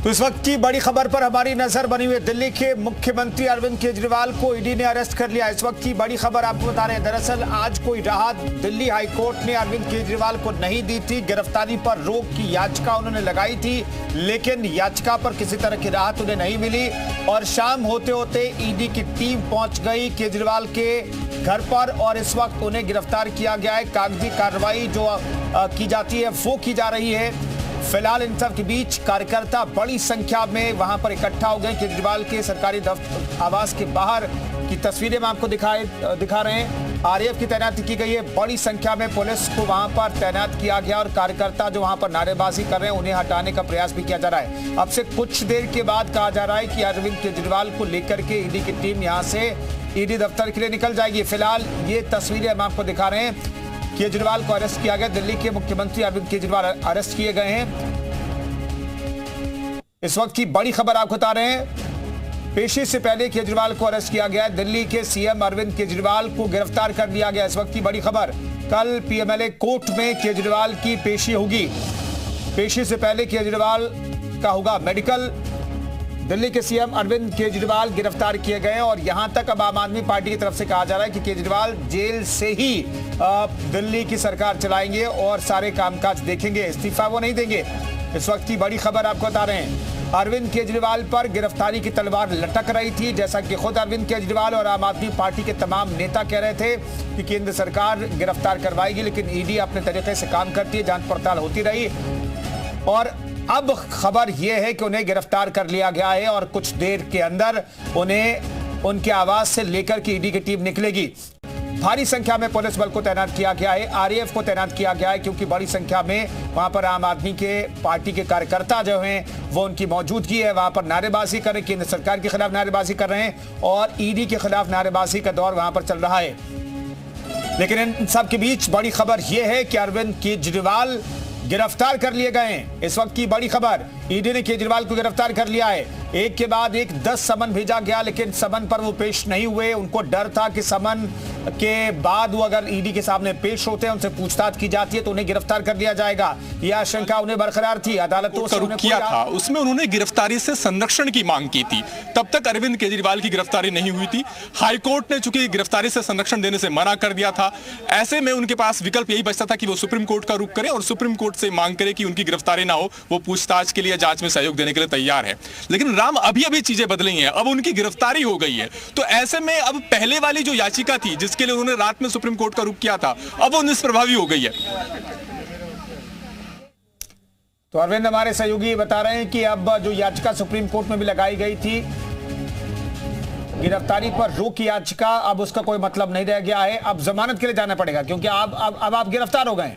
तो इस वक्त की बड़ी खबर पर हमारी नजर बनी हुई है। दिल्ली के मुख्यमंत्री अरविंद केजरीवाल को ईडी ने अरेस्ट कर लिया। इस वक्त की बड़ी खबर आपको बता रहे हैं। दरअसल आज कोई राहत दिल्ली हाईकोर्ट ने अरविंद केजरीवाल को नहीं दी थी। गिरफ्तारी पर रोक की याचिका उन्होंने लगाई थी, लेकिन याचिका पर किसी तरह की राहत उन्हें नहीं मिली और शाम होते होते ईडी की टीम पहुंच गई केजरीवाल के घर पर और इस वक्त उन्हें गिरफ्तार किया गया है। कागजी कार्रवाई जो की जाती है वो की जा रही है। फिलहाल इन सब के बीच कार्यकर्ता बड़ी संख्या में वहां पर इकट्ठा हो गए। केजरीवाल के सरकारी आवास के बाहर की तस्वीरें हम आपको दिखा रहे हैं। आरएएफ की तैनाती की गई है। बड़ी संख्या में पुलिस को वहां पर तैनात किया गया और कार्यकर्ता जो वहां पर नारेबाजी कर रहे हैं उन्हें हटाने का प्रयास भी किया जा रहा है। अब से कुछ देर के बाद कहा जा रहा है कि अरविंद केजरीवाल को लेकर के ईडी की टीम यहां से ईडी दफ्तर के लिए निकल जाएगी। फिलहाल ये तस्वीरें हम आपको दिखा रहे हैं। केजरीवाल को अरेस्ट किया गया। दिल्ली के मुख्यमंत्री अरविंद केजरीवाल अरेस्ट किए गए हैं। इस वक्त की बड़ी खबर आपको बता रहे हैं। पेशी से पहले केजरीवाल को अरेस्ट किया गया। दिल्ली के सीएम अरविंद केजरीवाल को गिरफ्तार कर लिया गया। इस वक्त की बड़ी खबर, कल पीएमएलए कोर्ट में केजरीवाल की पेशी होगी। पेशी से पहले केजरीवाल का होगा मेडिकल। दिल्ली के सीएम अरविंद केजरीवाल गिरफ्तार किए गए और यहां तक अब आम आदमी पार्टी की तरफ से कहा जा रहा है कि केजरीवाल जेल से ही दिल्ली की सरकार चलाएंगे और सारे कामकाज देखेंगे, इस्तीफा वो नहीं देंगे। इस वक्त की बड़ी खबर आपको बता रहे हैं। अरविंद केजरीवाल पर गिरफ्तारी की तलवार लटक रही थी, जैसा कि खुद अरविंद केजरीवाल और आम आदमी पार्टी के तमाम नेता कह रहे थे कि केंद्र सरकार गिरफ्तार करवाएगी, लेकिन ईडी अपने तरीके से काम करती है, जांच पड़ताल होती रही और अब खबर यह है कि उन्हें गिरफ्तार कर लिया गया है और कुछ देर के अंदर उन्हें उनके आवास से लेकर के ईडी की टीम निकलेगी। भारी संख्या में पुलिस बल को तैनात किया गया है, आरएएफ को तैनात किया गया है, क्योंकि बड़ी संख्या में वहां पर आम आदमी के पार्टी के कार्यकर्ता जो हैं वो उनकी मौजूदगी है। वहां पर नारेबाजी कर रहे हैं, केंद्र सरकार के खिलाफ नारेबाजी कर रहे हैं और ईडी के खिलाफ नारेबाजी का दौर वहां पर चल रहा है। लेकिन इन सब के बीच बड़ी खबर यह है कि अरविंद केजरीवाल गिरफ्तार कर लिए गए हैं। इस वक्त की बड़ी खबर, ईडी ने केजरीवाल को गिरफ्तार कर लिया है। एक के बाद एक 10 समन भेजा गया, लेकिन समन पर वो पेश नहीं हुए। उनको डर था कि समन के बाद वो अगर ईडी के सामने पेश होते हैं, उनसे पूछताछ की जाती है तो उन्हें गिरफ्तार कर लिया जाएगा। यह आशंका उन्हें बरकरार थी। अदालतों से उन्हें किया था, उसमें उन्होंने गिरफ्तारी से संरक्षण की मांग की थी। तब तक अरविंद केजरीवाल की गिरफ्तारी नहीं हुई थी। हाईकोर्ट ने चूंकि गिरफ्तारी से संरक्षण देने से मना कर दिया था, ऐसे में उनके पास विकल्प यही बचता था कि वो सुप्रीम कोर्ट का रुख करें और सुप्रीम कोर्ट से मांग करे कि उनकी गिरफ्तारी ना हो, वो पूछताछ के लिए, जांच में सहयोग देने के लिए तैयार है। लेकिन राम अभी चीजें बदली हैं, अब उनकी गिरफ्तारी हो गई है। तो ऐसे में अब पहले वाली जो याचिका थी जिसके लिए उन्होंने रात में सुप्रीम कोर्ट का रुख किया था, अब वो निष्प्रभावी हो गई है। तो अरविंद हमारे सहयोगी बता रहे हैं कि अब जो याचिका सुप्रीम कोर्ट में भी लगाई गई थी, गिरफ्तारी पर रोक की याचिका, अब उसका कोई मतलब नहीं रह गया है। अब जमानत के लिए जाना पड़ेगा, क्योंकि अब आप गिरफ्तार हो गए।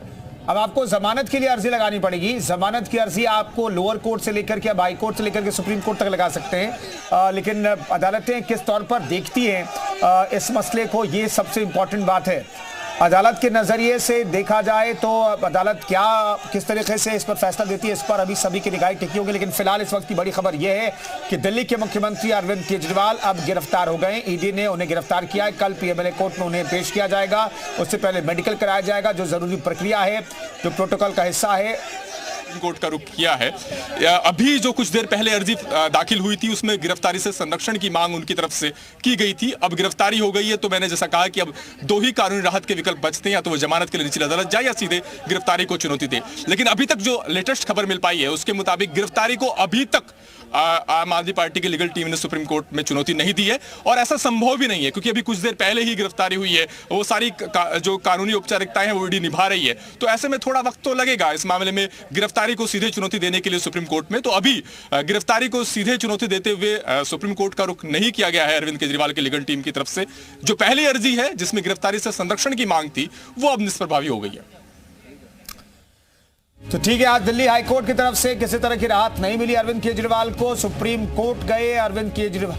अब आपको जमानत के लिए अर्जी लगानी पड़ेगी। जमानत की अर्जी आपको लोअर कोर्ट से लेकर के, अब हाई कोर्ट से लेकर के सुप्रीम कोर्ट तक लगा सकते हैं। लेकिन अदालतें किस तौर पर देखती हैं इस मसले को, ये सबसे इंपॉर्टेंट बात है। अदालत के नजरिए से देखा जाए तो अदालत किस तरीके से इस पर फैसला देती है, इस पर अभी सभी की निगाहें टिकी होगी। लेकिन फिलहाल इस वक्त की बड़ी खबर यह है कि दिल्ली के मुख्यमंत्री अरविंद केजरीवाल अब गिरफ्तार हो गए। ईडी ने उन्हें गिरफ्तार किया है। कल पीएमएलए कोर्ट में उन्हें पेश किया जाएगा। उससे पहले मेडिकल कराया जाएगा, जो जरूरी प्रक्रिया है, जो प्रोटोकॉल का हिस्सा है। कोर्ट का रुख किया है। अभी जो कुछ देर पहले अर्जी दाखिल हुई थी उसमें गिरफ्तारी से संरक्षण की मांग उनकी तरफ से की गई थी। अब गिरफ्तारी हो गई है तो मैंने जैसा कहा कि अब दो ही कानूनी राहत के विकल्प बचते हैं, या तो वो जमानत के लिए निचली अदालत जाए या सीधे गिरफ्तारी को चुनौती दे। लेकिन अभी तक जो लेटेस्ट खबर मिल पाई है उसके मुताबिक गिरफ्तारी को अभी तक आम आदमी पार्टी की लीगल टीम ने सुप्रीम कोर्ट में चुनौती नहीं दी है और ऐसा संभव भी नहीं है, क्योंकि अभी कुछ देर पहले ही गिरफ्तारी हुई है। वो सारी जो कानूनी औपचारिकताएं हैं वो ईडी निभा रही है। तो ऐसे में थोड़ा वक्त तो लगेगा इस मामले में गिरफ्तारी को सीधे चुनौती देने के लिए सुप्रीम कोर्ट में। तो अभी गिरफ्तारी को सीधे चुनौती देते हुए सुप्रीम कोर्ट का रुख नहीं किया गया है अरविंद केजरीवाल की लीगल टीम की तरफ से। जो पहली अर्जी है जिसमें गिरफ्तारी से संरक्षण की मांग थी वो अब निष्प्रभावी हो गई है। तो ठीक है, आज दिल्ली हाईकोर्ट की तरफ से किसी तरह की राहत नहीं मिली अरविंद केजरीवाल को। सुप्रीम कोर्ट गए अरविंद केजरीवाल।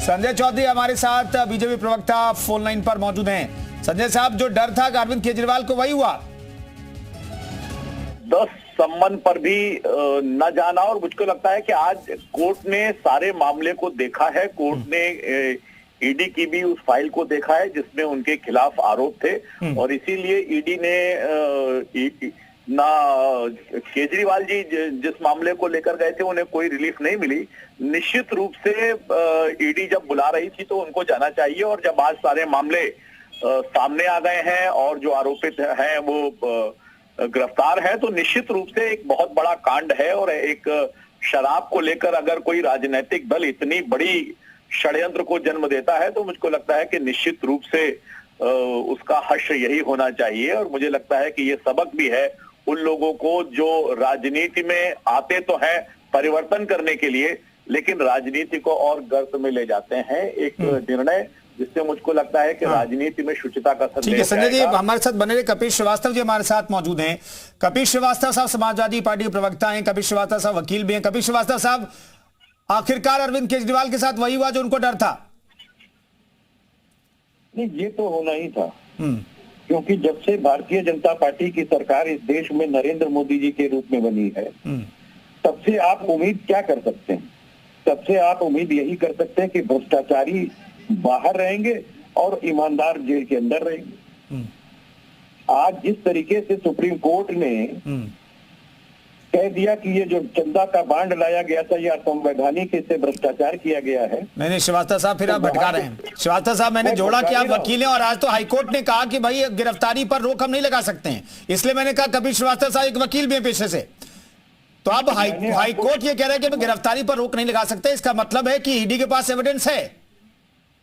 संजय चौधरी हमारे साथ बीजेपी प्रवक्ता फोन लाइन पर मौजूद हैं। संजय साहब, जो डर था अरविंद केजरीवाल को, वही हुआ? 10 सम्मन पर भी न जाना, और मुझको लगता है कि आज कोर्ट ने सारे मामले को देखा है। कोर्ट ने ईडी की भी उस फाइल को देखा है जिसमें उनके खिलाफ आरोप थे, और इसीलिए ईडी ने ना केजरीवाल जी जिस मामले को लेकर गए थे उन्हें कोई रिलीफ नहीं मिली। निश्चित रूप से ईडी जब बुला रही थी तो उनको जाना चाहिए, और जब आज सारे मामले सामने आ गए हैं और जो आरोपित हैं वो गिरफ्तार है, तो निश्चित रूप से एक बहुत बड़ा कांड है। और एक शराब को लेकर अगर कोई राजनीतिक दल इतनी बड़ी षड्यंत्र को जन्म देता है तो मुझको लगता है कि निश्चित रूप से उसका हश्र यही होना चाहिए। और मुझे लगता है कि ये सबक भी है उन लोगों को जो राजनीति में आते तो हैं परिवर्तन करने के लिए, लेकिन राजनीति को और गर्त में ले जाते हैं। एक निर्णय जिससे मुझको लगता है कि राजनीति में शुचिता का संदेश। ठीक है संजय जी, हमारे साथ बने रहे कपिल श्रीवास्तव जी हमारे साथ मौजूद हैं। कपिल श्रीवास्तव साहब समाजवादी पार्टी के प्रवक्ता हैं, कपिल श्रीवास्तव साहब वकील भी हैं। कपिल श्रीवास्तव साहब, आखिरकार अरविंद केजरीवाल के साथ वही हुआ जो उनको डर था? नहीं, ये तो होना ही था, क्योंकि जब से भारतीय जनता पार्टी की सरकार इस देश में नरेंद्र मोदी जी के रूप में बनी है, तब से आप उम्मीद क्या कर सकते हैं? तब से आप उम्मीद यही कर सकते हैं कि भ्रष्टाचारी बाहर रहेंगे और ईमानदार जेल के अंदर रहेंगे। आज जिस तरीके से सुप्रीम कोर्ट ने कह दिया कि ये जो चंदा का बांड लाया गया था, ये असंवैधानिक, इससे भ्रष्टाचार किया गया है। नहीं श्रीवास्तव साहब, फिर आप भटका रहे हैं। श्रीवास्तव साहब, मैंने जोड़ा कि आप वकील हैं और आज तो हाईकोर्ट ने कहा कि भाई गिरफ्तारी पर रोक हम नहीं लगा सकते हैं, इसलिए मैंने कहा कपिल श्रीवास्तव साहब एक वकील भी हैं पेशे से, तो अब हाईकोर्ट ये कह रहे हैं कि गिरफ्तारी पर रोक नहीं लगा सकते, इसका मतलब है कि ईडी के पास एविडेंस है?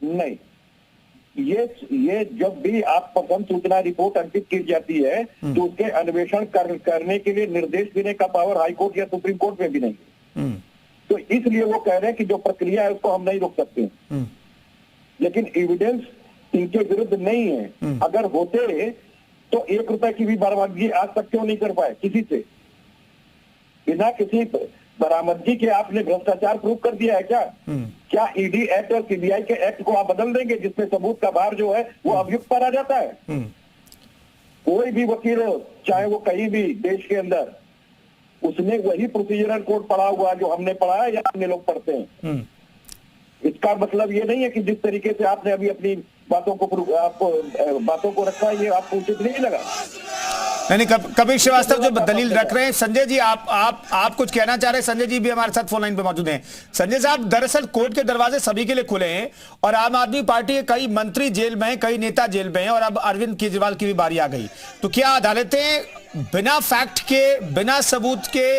नहीं, ये जब भी आप प्रथम सूचना रिपोर्ट अंकित की जाती है तो उसके अन्वेषण करने के लिए निर्देश देने का पावर हाईकोर्ट या सुप्रीम कोर्ट में भी नहीं। तो इसलिए वो कह रहे हैं कि जो प्रक्रिया है उसको हम नहीं रोक सकते। लेकिन एविडेंस इनके विरुद्ध नहीं है। अगर होते तो 1 रुपए की भी बरामदगी आज तक क्यों नहीं कर पाए किसी से? बिना किसी बरामदगी के आपने भ्रष्टाचार प्रूव कर दिया है क्या? क्या ईडी एक्ट और सीबीआई के एक्ट को आप बदल देंगे जिसमें सबूत का भार जो है वो अभियुक्त पर आ जाता है? कोई भी वकील हो, चाहे वो कहीं भी देश के अंदर, उसने वही प्रोसीजरल कोड पढ़ा हुआ जो हमने पढ़ा है या अन्य लोग पढ़ते हैं। इसका मतलब ये नहीं है कि जिस तरीके से आपने अभी अपनी बातों को रखा है ये आपको उचित नहीं लगा। नहीं, कपिल श्रीवास्तव जो दलील रख रहे हैं, संजय जी आप कुछ कहना चाह रहे हैं? संजय जी भी हमारे साथ फोन लाइन पे मौजूद हैं। संजय साहब, दरअसल कोर्ट के दरवाजे सभी के लिए खुले हैं और आम आदमी पार्टी के कई मंत्री जेल में हैं, कई नेता जेल में हैं और अब अरविंद केजरीवाल की भी बारी आ गई, तो क्या अदालतें बिना फैक्ट के, बिना सबूत के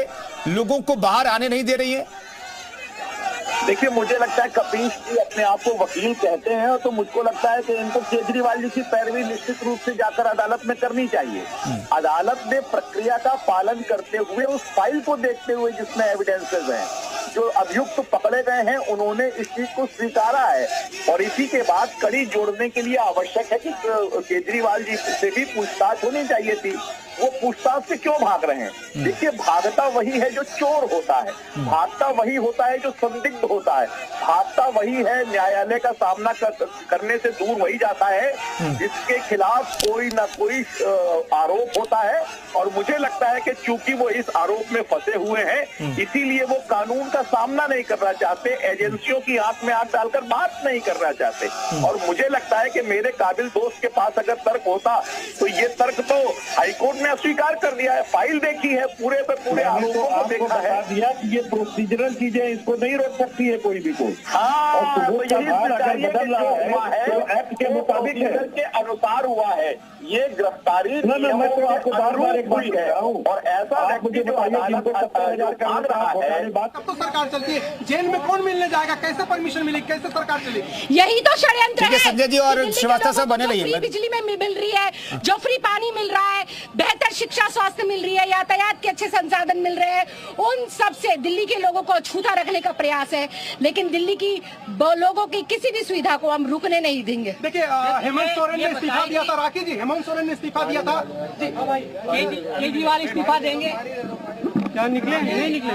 लोगों को बाहर आने नहीं दे रही है? देखिए, मुझे लगता है कपिल जी अपने आप को वकील कहते हैं, तो मुझको लगता है कि इनको केजरीवाल जी की पैरवी निश्चित रूप से जाकर अदालत में करनी चाहिए। अदालत में प्रक्रिया का पालन करते हुए, उस फाइल को देखते हुए जिसमें एविडेंसेस हैं, जो अभियुक्त पकड़े गए हैं उन्होंने इस चीज को स्वीकारा है, और इसी के बाद कड़ी जोड़ने के लिए आवश्यक है कि केजरीवाल जी से भी पूछताछ होनी चाहिए थी। वो पूछताछ से क्यों भाग रहे हैं? देखिए, भागता वही है जो चोर होता है, भागता वही होता है जो संदिग्ध होता है, भागता वही है न्यायालय का सामना करने से दूर वही जाता है जिसके खिलाफ कोई ना कोई आरोप होता है। और मुझे लगता है कि चूंकि वो इस आरोप में फंसे हुए हैं, इसीलिए वो कानून का सामना नहीं करना चाहते, एजेंसियों की आंख में आंख डालकर बात नहीं करना चाहते। और मुझे लगता है कि मेरे काबिल दोस्त के पास अगर तर्क होता तो ये तर्क तो हाईकोर्ट ने अस्वीकार कर दिया है। फाइल देखी है, पूरे पे पूरे आरोपों को देखा है, दिया कि ये प्रोसीजरल चीजें इसको नहीं रोक सकती है कोई भी कोर्ट। हाँ, तो यही बदल रहा है तो एक्ट के मुताबिक के अनुसार हुआ है। ये गिरफ्तारी मैं तो आपको बार-बार एक बात कह रहा हूँ, और ऐसा मुझे बताइए जिनको 70,000 का रहा है, बात तो सरकार चलती है, जेल में कौन मिलने जाएगा? कैसे परमिशन मिलेगी? कैसे सरकार चलेगी? यही तो षड्यंत्र है। संजय जी और श्रीवास्तव साहब बने रहिए। बिजली में मिल रही है, जो फ्री पानी मिल रहा है, बेहतर शिक्षा स्वास्थ्य मिल रही है, यातायात के अच्छे संसाधन मिल रहे हैं, उन सब से दिल्ली के लोगों को छूता रखने का प्रयास है, लेकिन दिल्ली की लोगों की किसी भी सुविधा को हम रुकने नहीं देंगे। देखिए, हेमंत सोरेन ने इस्तीफा दिया था, राखी जी, हेमंत सोरेन ने इस्तीफा दिया था, केजरीवाल इस्तीफा देंगे, क्या निकले? नहीं निकले।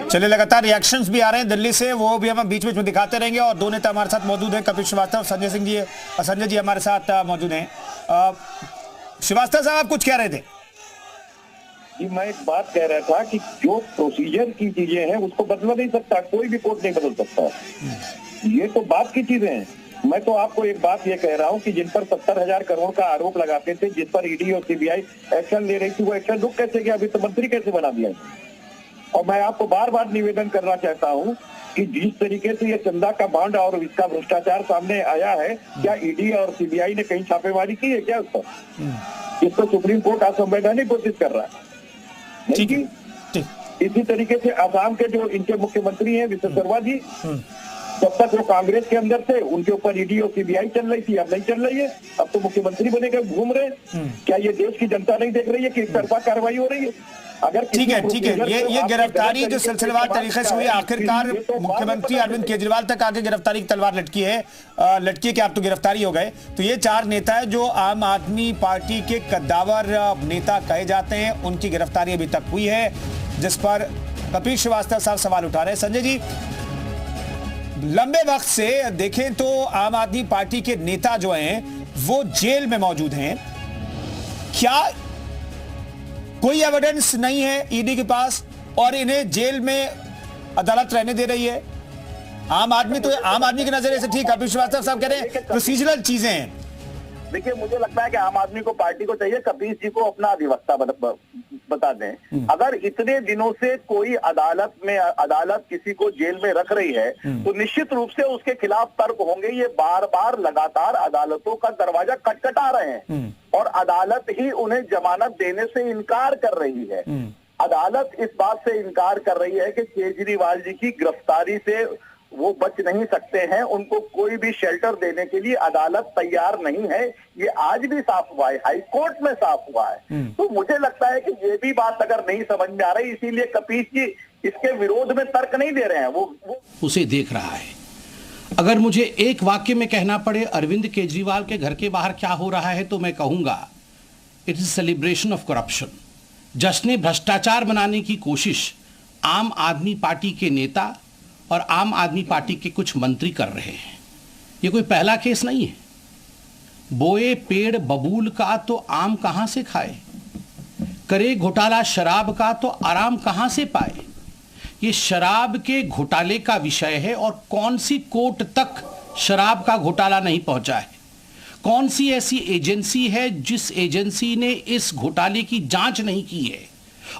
चलिए, लगातार रिएक्शंस भी आ रहे हैं दिल्ली से, वो भी हम बीच बीच में दिखाते रहेंगे। और दो नेता हमारे साथ मौजूद हैं, कपिल श्रीवास्तव, संजय जी हमारे साथ मौजूद हैं। श्रीवास्तव साहब, आप कुछ कह रहे थे? जी, मैं एक बात कह रहा था कि जो प्रोसीजर की चीजें हैं उसको बदला नहीं सकता, कोई भी कोर्ट नहीं बदल सकता। ये तो बात की चीजें हैं। मैं तो आपको एक बात ये कह रहा हूँ कि जिन पर 70,000 करोड़ का आरोप लगाते थे, जिस पर ईडी और सीबीआई एक्शन ले रही थी, वो एक्शन रुक कैसे गया? वित्त मंत्री कैसे बना दिया? और मैं आपको बार बार निवेदन करना चाहता हूँ कि जिस तरीके से ये चंदा का बांड और इसका भ्रष्टाचार सामने आया है, क्या ईडी और सीबीआई ने कहीं छापेमारी की है क्या उस पर? इस पर सुप्रीम कोर्ट असंवैधानिक घोषित कर रहा है। ठीक है, इसी तरीके से असम के जो इनके मुख्यमंत्री हैं विश्व शर्मा जी, तब तक वो कांग्रेस के अंदर थे, उनके ऊपर ईडी और सीबीआई चल रही थी, अब नहीं चल रही है। अब तो मुख्यमंत्री बने के घूम रहे। क्या ये देश की जनता नहीं देख रही है कि एक तरफा कार्रवाई हो रही है? अगर ठीक है, ये गिरफ्तारी जो सिलसिलेवार तरीके से हुई, आखिरकार मुख्यमंत्री अरविंद केजरीवाल तक आगे गिरफ्तारी की तलवार लटकी है कि आप तो गिरफ्तारी हो गए। तो ये 4 नेता है जो आम आदमी पार्टी के कद्दावर नेता कहे जाते हैं, उनकी गिरफ्तारी अभी तक हुई है, जिस पर कपिल श्रीवास्तव साहब सवाल उठा रहे हैं। संजय जी, लंबे वक्त से देखें तो आम आदमी पार्टी के नेता जो हैं वो जेल में मौजूद हैं। क्या कोई एविडेंस नहीं है ईडी के पास और इन्हें जेल में अदालत रहने दे रही है? आम आदमी की नजरिए से ठीक, कपिल श्रीवास्तव साहब कह रहे हैं प्रोसीजरल चीजें हैं। देखिए, मुझे लगता है कि आम आदमी को, पार्टी को चाहिए कपिल जी को अपना अधिवक्ता बता दें। अगर इतने दिनों से कोई अदालत किसी को जेल में रख रही है तो निश्चित रूप से उसके खिलाफ तर्क होंगे। ये बार बार लगातार अदालतों का दरवाजा खटखटा रहे हैं और अदालत ही उन्हें जमानत देने से इनकार कर रही है। अदालत इस बात से इनकार कर रही है कि केजरीवाल जी की गिरफ्तारी से वो बच नहीं सकते हैं, उनको कोई भी शेल्टर देने के लिए अदालत तैयार नहीं है। ये आज भी साफ हुआ है, हाई कोर्ट में साफ हुआ है। तो मुझे लगता है कि ये भी बात अगर नहीं समझ में आ रही, इसीलिए कपिल जी इसके विरोध में तर्क नहीं दे रहे हैं। वो उसे देख रहा है। अगर मुझे एक वाक्य में कहना पड़े अरविंद केजरीवाल के घर के बाहर क्या हो रहा है, तो मैं कहूंगा it is celebration of corruption. जश्न भ्रष्टाचार बनाने की कोशिश आम आदमी पार्टी के नेता और आम आदमी पार्टी के कुछ मंत्री कर रहे हैं। ये कोई पहला केस नहीं है। बोए पेड़ बबूल का तो आम कहां से खाए, करे घोटाला शराब का तो आराम कहां से पाए। ये शराब के घोटाले का विषय है और कौन सी कोर्ट तक शराब का घोटाला नहीं पहुंचा है? कौन सी ऐसी एजेंसी है जिस एजेंसी ने इस घोटाले की जांच नहीं की है?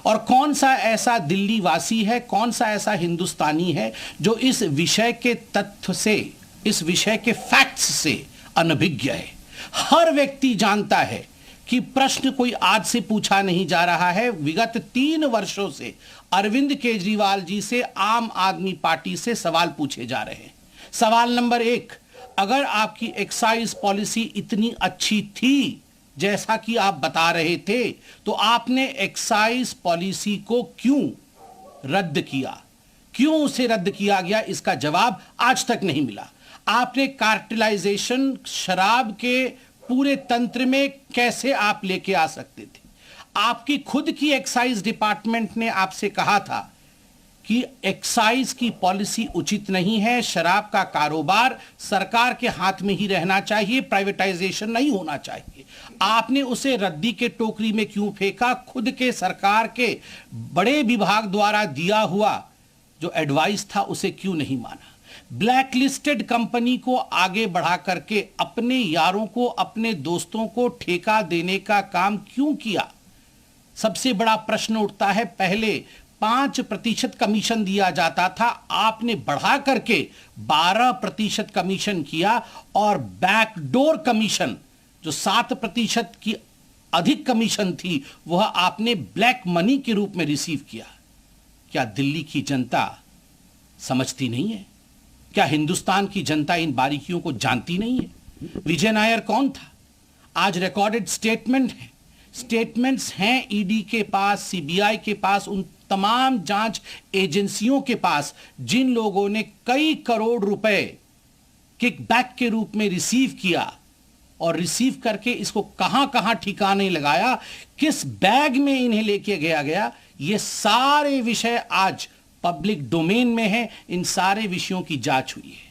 और कौन सा ऐसा दिल्ली वासी है, कौन सा ऐसा हिंदुस्तानी है जो इस विषय के तथ्य से, इस विषय के फैक्ट्स से अनभिज्ञ है? हर व्यक्ति जानता है कि प्रश्न कोई आज से पूछा नहीं जा रहा है। विगत 3 वर्षों से अरविंद केजरीवाल जी से आम आदमी पार्टी से सवाल पूछे जा रहे हैं। सवाल नंबर 1, अगर आपकी एक्साइज पॉलिसी इतनी अच्छी थी जैसा कि आप बता रहे थे, तो आपने एक्साइज पॉलिसी को क्यों रद्द किया? क्यों उसे रद्द किया गया, इसका जवाब आज तक नहीं मिला। आपने कार्टेलाइजेशन शराब के पूरे तंत्र में कैसे आप लेके आ सकते थे? आपकी खुद की एक्साइज डिपार्टमेंट ने आपसे कहा था कि एक्साइज की पॉलिसी उचित नहीं है, शराब का कारोबार सरकार के हाथ में ही रहना चाहिए, प्राइवेटाइजेशन नहीं होना चाहिए। आपने उसे रद्दी के टोकरी में क्यों फेंका? खुद के सरकार के बड़े विभाग द्वारा दिया हुआ जो एडवाइस था उसे क्यों नहीं माना? ब्लैक लिस्टेड कंपनी को आगे बढ़ा करके अपने यारों को, अपने दोस्तों को ठेका देने का काम क्यों किया? सबसे बड़ा प्रश्न उठता है। पहले 5% कमीशन दिया जाता था, आपने बढ़ा करके 12% कमीशन किया और बैकडोर कमीशन जो 7% की अधिक कमीशन थी वह आपने ब्लैक मनी के रूप में रिसीव किया। क्या दिल्ली की जनता समझती नहीं है? क्या हिंदुस्तान की जनता इन बारीकियों को जानती नहीं है? विजय नायर कौन था? आज रिकॉर्डेड स्टेटमेंट है, स्टेटमेंट्स हैं ईडी के पास, सीबीआई के पास, उन तमाम जांच एजेंसियों के पास जिन लोगों ने कई करोड़ रुपए किकबैक के रूप में रिसीव किया और रिसीव करके इसको कहां कहां ठिकाने लगाया, किस बैग में इन्हें लेके गया, ये सारे विषय आज पब्लिक डोमेन में है। इन सारे विषयों की जांच हुई है।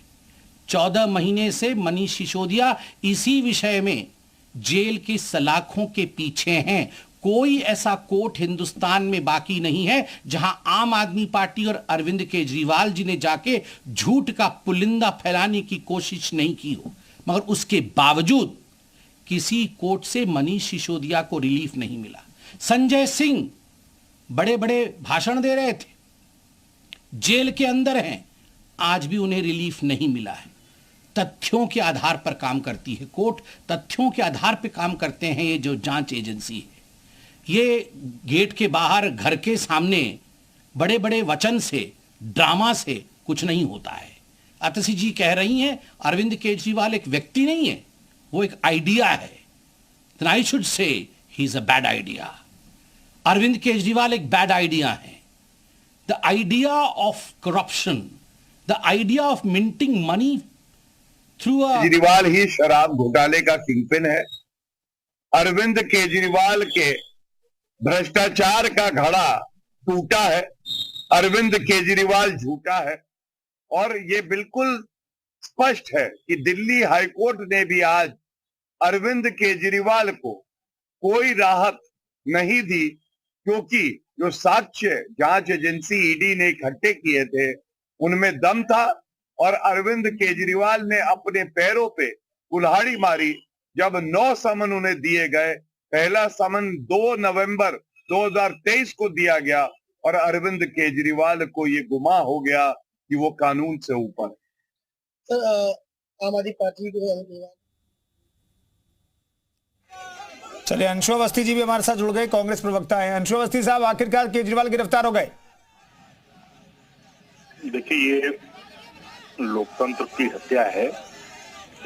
14 महीने से मनीष सिसोदिया इसी विषय में जेल की सलाखों के पीछे हैं। कोई ऐसा कोर्ट हिंदुस्तान में बाकी नहीं है जहां आम आदमी पार्टी और अरविंद केजरीवाल जी ने जाके झूठ का पुलिंदा फैलाने की कोशिश नहीं की हो। मगर उसके बावजूद किसी कोर्ट से मनीष सिसोदिया को रिलीफ नहीं मिला। संजय सिंह बड़े बड़े भाषण दे रहे थे, जेल के अंदर हैं, आज भी उन्हें रिलीफ नहीं मिला है। तथ्यों के आधार पर काम करती है कोर्ट, तथ्यों के आधार पर काम करते हैं ये जो जांच एजेंसी है। ये गेट के बाहर घर के सामने बड़े बड़े वचन से, ड्रामा से कुछ नहीं होता है। अतसी जी कह रही हैं अरविंद केजरीवाल एक व्यक्ति नहीं है, वो एक आइडिया है। then I should say he is a bad idea. Arvind Kejriwal एक बैड आइडिया है। The idea of corruption, the idea of minting money through Kejriwal ही शराब घोटाले का किंगपिन है। अरविंद केजरीवाल के भ्रष्टाचार का घड़ा टूटा है। अरविंद केजरीवाल झूठा है और ये बिल्कुल स्पष्ट है कि दिल्ली हाईकोर्ट ने भी आज अरविंद केजरीवाल को कोई राहत नहीं दी, क्योंकि जो साक्ष्य जांच एजेंसी ईडी ने इकट्ठे किए थे उनमें दम था और अरविंद केजरीवाल ने अपने पैरों पे कुल्हाड़ी मारी जब 9 समन उन्हें दिए गए। पहला समन 2 नवंबर 2023 को दिया गया और अरविंद केजरीवाल को ये गुमा हो गया कि वो कानून से ऊपर है। सर, आम आदमी पार्टी को चलिए, अंशु अवस्थी जी भी हमारे साथ जुड़ गए, कांग्रेस प्रवक्ता हैं। अंशु अवस्थी साहब, आखिरकार केजरीवाल गिरफ्तार हो गए। देखिए, ये लोकतंत्र की हत्या है।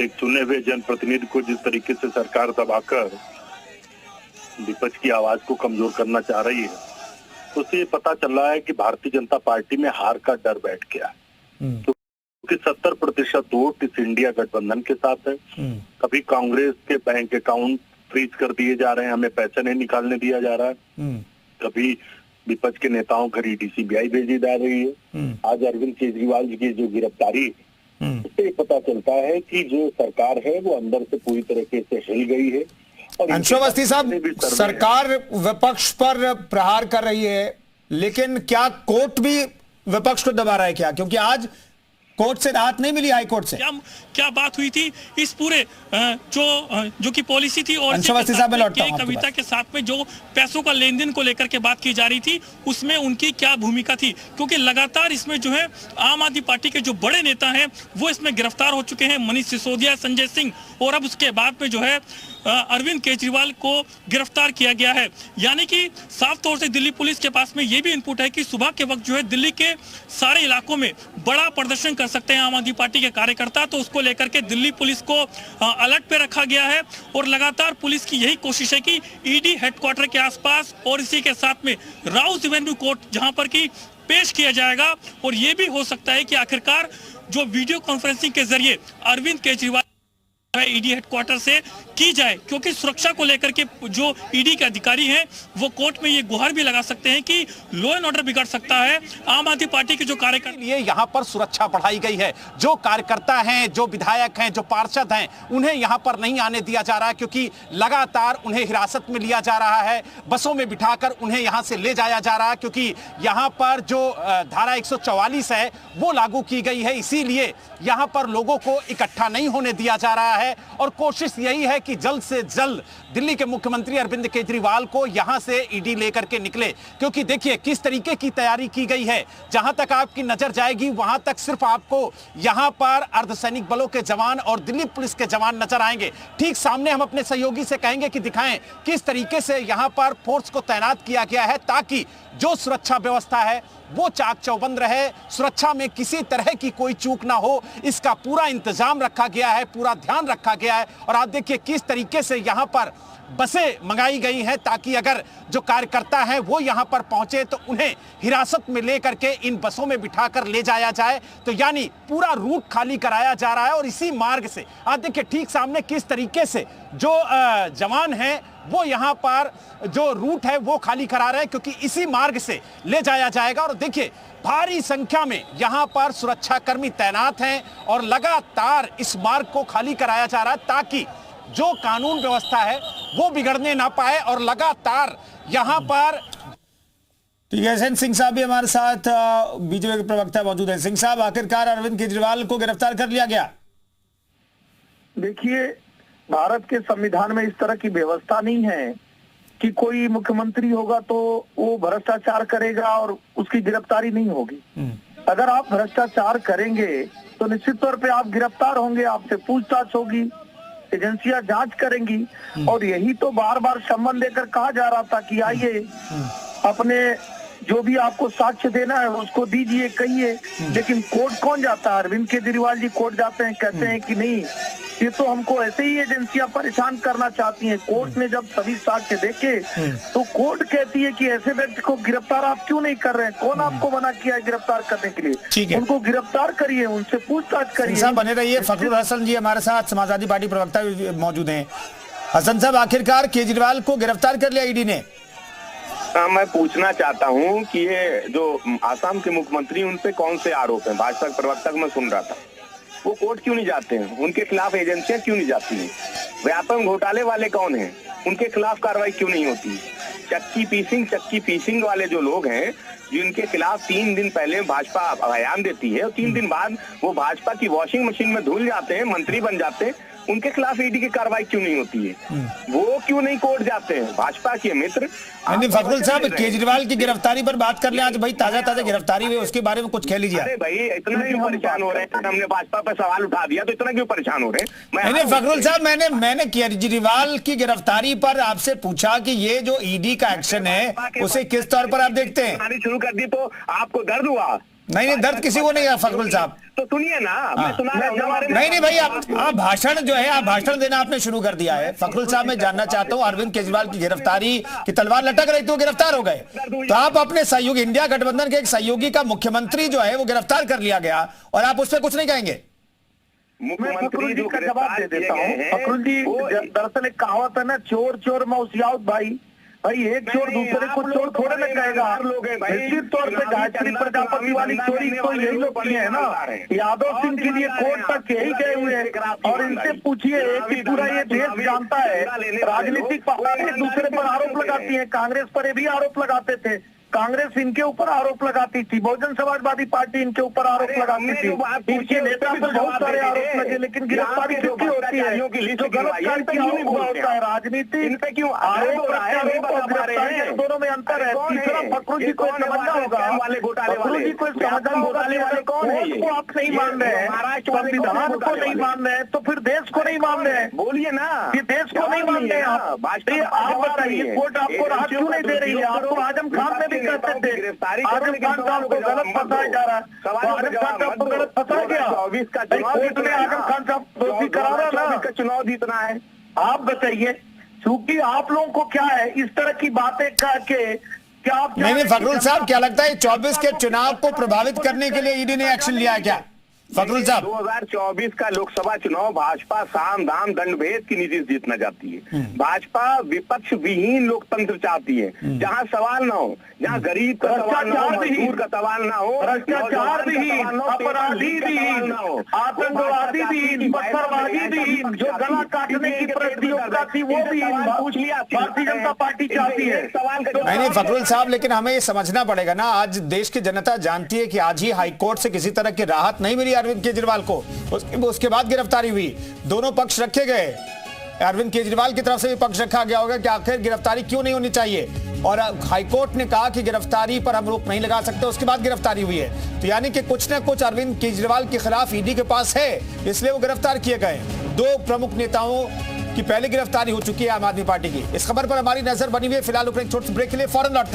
एक चुने हुए जनप्रतिनिधि को जिस तरीके से सरकार दबाकर विपक्ष की आवाज को कमजोर करना चाह रही है, तो उससे ये पता चल रहा है कि भारतीय जनता पार्टी में हार का डर बैठ गया। क्योंकि 70% वोट इस इंडिया गठबंधन के साथ है। कभी कांग्रेस के बैंक अकाउंट फ्रीज कर दिए जा रहे हैं, हमें पैसे नहीं निकालने दिया जा रहा है। कभी विपक्ष के नेताओं को ईडी सीबीआई भेजी जा रही है। आज अरविंद केजरीवाल जी की जो गिरफ्तारी, उससे पता चलता है कि जो सरकार है वो अंदर से पूरी तरीके से हिल गई है। अंशु अवस्थी साहब, सरकार विपक्ष पर प्रहार कर रही है, लेकिन क्या कोर्ट भी विपक्ष को दबा रहा है क्या? क्योंकि आज कोर्ट से राहत नहीं मिली, हाई कोर्ट से। क्या बात हुई थी इस पूरे जो की पॉलिसी थी और कविता के साथ में जो पैसों का लेन देन को लेकर के बात की जा रही थी, उसमें उनकी क्या भूमिका थी? क्योंकि लगातार इसमें जो है आम आदमी पार्टी के जो बड़े नेता हैं वो इसमें गिरफ्तार हो चुके हैं, मनीष सिसोदिया, संजय सिंह, और अब उसके बाद में जो है अरविंद केजरीवाल को गिरफ्तार किया गया है। यानी कि साफ तौर से दिल्ली पुलिस के पास में ये भी इनपुट है कि सुबह के वक्त जो है दिल्ली के सारे इलाकों में बड़ा प्रदर्शन कर सकते हैं आम आदमी पार्टी के कार्यकर्ता, तो उसको लेकर के दिल्ली पुलिस को अलर्ट पे रखा गया है। और लगातार पुलिस की यही कोशिश है कि ईडी हेडक्वार्टर के आसपास और इसी के साथ में राउस एवेन्यू कोर्ट जहां पर की पेश किया जाएगा, और ये भी हो सकता है कि आखिरकार जो वीडियो कॉन्फ्रेंसिंग के जरिए अरविंद केजरीवाल ईडी हेडक्वार्टर से की जाए, क्योंकि सुरक्षा को लेकर के जो ईडी के अधिकारी हैं वो कोर्ट में ये गुहार भी लगा सकते हैं कि लॉ एंड ऑर्डर बिगड़ सकता है। आम आदमी पार्टी के जो कार्यकर्ता, ये यहाँ पर सुरक्षा बढ़ाई गई है। जो कार्यकर्ता हैं, जो विधायक हैं, जो पार्षद हैं, उन्हें यहाँ पर नहीं आने दिया जा रहा है, क्योंकि लगातार उन्हें हिरासत में लिया जा रहा है। बसों में बिठाकर उन्हें यहाँ से ले जाया जा रहा है, क्योंकि यहाँ पर जो धारा 144 है वो लागू की गई है। इसीलिए यहाँ पर लोगों को इकट्ठा नहीं होने दिया जा रहा है और कोशिश यही है कि जल्द से जल्द दिल्ली के मुख्यमंत्री अरविंद केजरीवाल को यहां से ईडी लेकर के निकले। क्योंकि देखिए किस तरीके की तैयारी की गई है, जहां तक आपकी नजर जाएगी वहां तक सिर्फ आपको यहां पर अर्धसैनिक बलों के जवान और दिल्ली पुलिस के जवान नजर आएंगे। ठीक सामने हम अपने सहयोगी से कहेंगे कि दिखाएं किस तरीके से यहां पर फोर्स को तैनात किया गया है, ताकि जो सुरक्षा व्यवस्था है वो चाक चौबंद रहे, सुरक्षा में किसी तरह की कोई चूक ना हो, इसका पूरा इंतजाम रखा गया है, पूरा ध्यान रखा गया है। और आप देखिए किस तरीके से यहां पर बसें मंगाई गई हैं, ताकि अगर जो कार्यकर्ता हैं वो यहां पर पहुंचे तो उन्हें हिरासत में लेकर के इन बसों में बिठाकर ले जाया जाए। तो यानी पूरा रूट खाली कराया जा रहा है और इसी मार्ग से आप देखिए ठीक सामने किस तरीके से जो जवान हैं वो यहां पर जो रूट है वो खाली करा रहे हैं, क्योंकि इसी मार्ग से ले जाया जाएगा। और देखिए भारी संख्या में यहां पर सुरक्षाकर्मी तैनात हैं और लगातार इस मार्ग को खाली कराया जा रहा है, ताकि जो कानून व्यवस्था है वो बिगड़ने ना पाए। और लगातार यहां पर एसएन सिंह साहब भी हमारे साथ बीजेपी के प्रवक्ता मौजूद हैं। सिंह साहब, आखिरकार अरविंद केजरीवाल को गिरफ्तार कर लिया गया। देखिए, भारत के संविधान में इस तरह की व्यवस्था नहीं है कि कोई मुख्यमंत्री होगा तो वो भ्रष्टाचार करेगा और उसकी गिरफ्तारी नहीं होगी। अगर आप भ्रष्टाचार करेंगे तो निश्चित तौर पे आप गिरफ्तार होंगे, आपसे पूछताछ होगी, एजेंसियां जांच करेंगी। और यही तो बार बार सम्मन देकर कहा जा रहा था कि आइए अपने जो भी आपको साक्ष्य देना है उसको दीजिए, कहिए। लेकिन कोर्ट कौन जाता है? अरविंद केजरीवाल जी कोर्ट जाते हैं, कहते हैं कि नहीं, ये तो हमको ऐसे ही एजेंसियां परेशान करना चाहती हैं। कोर्ट ने जब सभी साक्ष्य देखे तो कोर्ट कहती है कि ऐसे व्यक्ति को गिरफ्तार आप क्यों नहीं कर रहे हैं? कौन आपको मना किया है गिरफ्तार करने के लिए? उनको गिरफ्तार करिए, उनसे पूछताछ करिए। बने रहिए। फखरुल हसन जी हमारे साथ समाजवादी पार्टी प्रवक्ता मौजूद हैं। हसन साहब, आखिरकार केजरीवाल को गिरफ्तार कर लिया ईडी ने? मैं पूछना चाहता हूं कि ये जो आसाम के मुख्यमंत्री उन पे कौन से आरोप हैं? भाजपा प्रवक्ता को मैं सुन रहा था, वो कोर्ट क्यों नहीं जाते हैं? उनके खिलाफ एजेंसियां क्यों नहीं जाती हैं? व्यापक घोटाले वाले कौन हैं? उनके खिलाफ कार्रवाई क्यों नहीं होती? चक्की पीसिंग वाले जो लोग हैं, जिनके खिलाफ 3 दिन पहले भाजपा बयान देती है और 3 दिन बाद वो भाजपा की वॉशिंग मशीन में धुल जाते हैं, मंत्री बन जाते हैं, उनके खिलाफ ईडी की कार्रवाई क्यों नहीं होती है? वो क्यों नहीं कोर्ट जाते हैं? भाजपा के मित्र। फखरुल साहब, केजरीवाल की गिरफ्तारी पर बात कर ले। आज भाई ताजा गिरफ्तारी हुई, उसके बारे में कुछ कह लीजिए। अरे भाई, इतना क्यों परेशान हो रहे हैं? हमने भाजपा पर सवाल उठा दिया तो इतना क्यों परेशान हो रहे हैं? फखरुल साहब, मैंने केजरीवाल की गिरफ्तारी पर आपसे पूछा कि ये जो ईडी का एक्शन है उसे किस तौर पर आप देखते हैं? शुरू कर दी तो आपको दर्द हुआ? नहीं, दर्द किसी को नहीं है फखरुल साहब। तो सुनिए ना, मैं सुना रहा हूं। नहीं भाई, आप भाषण जो है, आप भाषण देना आपने शुरू कर दिया है। फखरुल साहब, मैं जानना चाहता हूं, अरविंद केजरीवाल की गिरफ्तारी की तलवार लटक रही थी, वो गिरफ्तार हो गए, तो आप अपने सहयोगी, इंडिया गठबंधन के एक सहयोगी का मुख्यमंत्री जो है वो गिरफ्तार कर लिया गया और आप उस पर कुछ नहीं कहेंगे? मुख्यमंत्री जी का जवाब दे देता हूँ। फखरुल जी, दरअसल एक कहावत है ना, चोर चोर मौसियात भाई। एक चोर दूसरे को चोर थोड़े ना कहेगा। निश्चित तौर पे गायत्री प्रजापति वाली चोरी तो यही लोग किए हैं ना। यादव सिंह के लिए कोर्ट तक यही गए हुए हैं। और इनसे पूछिए कि पूरा ये देश जानता है, राजनीतिक पार्टी एक दूसरे पर आरोप लगाती है। कांग्रेस पर भी आरोप लगाते थे, कांग्रेस इनके ऊपर आरोप लगाती थी, बहुजन समाजवादी पार्टी इनके ऊपर आरोप लगाती थी, इनके नेता पर बहुत सारे आरोप लगे, लेकिन गिरफ्तारी किसकी होती है? जो गलत काम क्यों हुआ होता है? राजनीति इन पे क्यों आरोप दोनों में अंतर है। तीसरा, फखरुल जी को समझना होगा, फखरुल जी को समझना होगा कौन है को आप नहीं मान रहे हैं, संविधान को नहीं मान रहे हैं, तो फिर देश को नहीं मान रहे हैं। बोलिए ना, ये देश को नहीं मान रहे हैं आप। आप बताइए, कोर्ट आपको राहत क्यों नहीं दे रही है? आप तो आजम खान में भी कहते थे आजम खान साहब को गलत फंसाया जा रहा है, आजम खान साहब को गलत फंसाया गया। 24 का कोर्ट ने आजम खान साहब दोषी करा रहा ना, का चुनाव जीतना है। आप बताइए, क्योंकि आप लोगों को क्या है इस तरह की बातें करके क्या आप नहीं फखरुल साहब, क्या लगता है 24 के चुनाव को प्रभावित करने के लिए ईडी ने एक्शन लिया है क्या? फखरुल साहब, 2024 का लोकसभा चुनाव भाजपा साम दाम दंड भेद की नीति से जीतना चाहती है। भाजपा विपक्ष विहीन लोकतंत्र चाहती है, जहां सवाल ना हो, जहां गरीब का सवाल ना हो, मजदूर का सवाल ना हो, भ्रष्टाचार विहीन, अपराधी विहीन, आतंकवादी विहीन, पत्थरबाजी विहीन, जो गला काटने की प्रतियोगिता थी वो भी पूछ लिया। भारतीय जनता पार्टी चाहती है। नहीं फखरुल साहब, लेकिन हमें ये समझना पड़ेगा ना, आज देश की जनता जानती है कि आज ही हाईकोर्ट से किसी तरह की राहत नहीं मिली अरविंद केजरीवाल को, उसके बाद गिरफ्तारी हुई, दोनों पक्ष रखे गए। अरविंद केजरीवाल की तरफ से भी पक्ष रखा गया होगा कि आखिर गिरफ्तारी क्यों नहीं होनी चाहिए, और हाईकोर्ट ने कहा कि गिरफ्तारी पर हम रोक नहीं लगा सकते, उसके बाद गिरफ्तारी हुई है। तो यानी कि कुछ ना कुछ अरविंद केजरीवाल के खिलाफ ईडी के पास है, इसलिए वो गिरफ्तार किए गए। 2 प्रमुख नेताओं की पहले गिरफ्तारी हो चुकी है आम आदमी पार्टी की। इस खबर पर हमारी नजर बनी हुई है। फिलहाल एक छोटे ब्रेक के लिए फौरन लौटते हैं।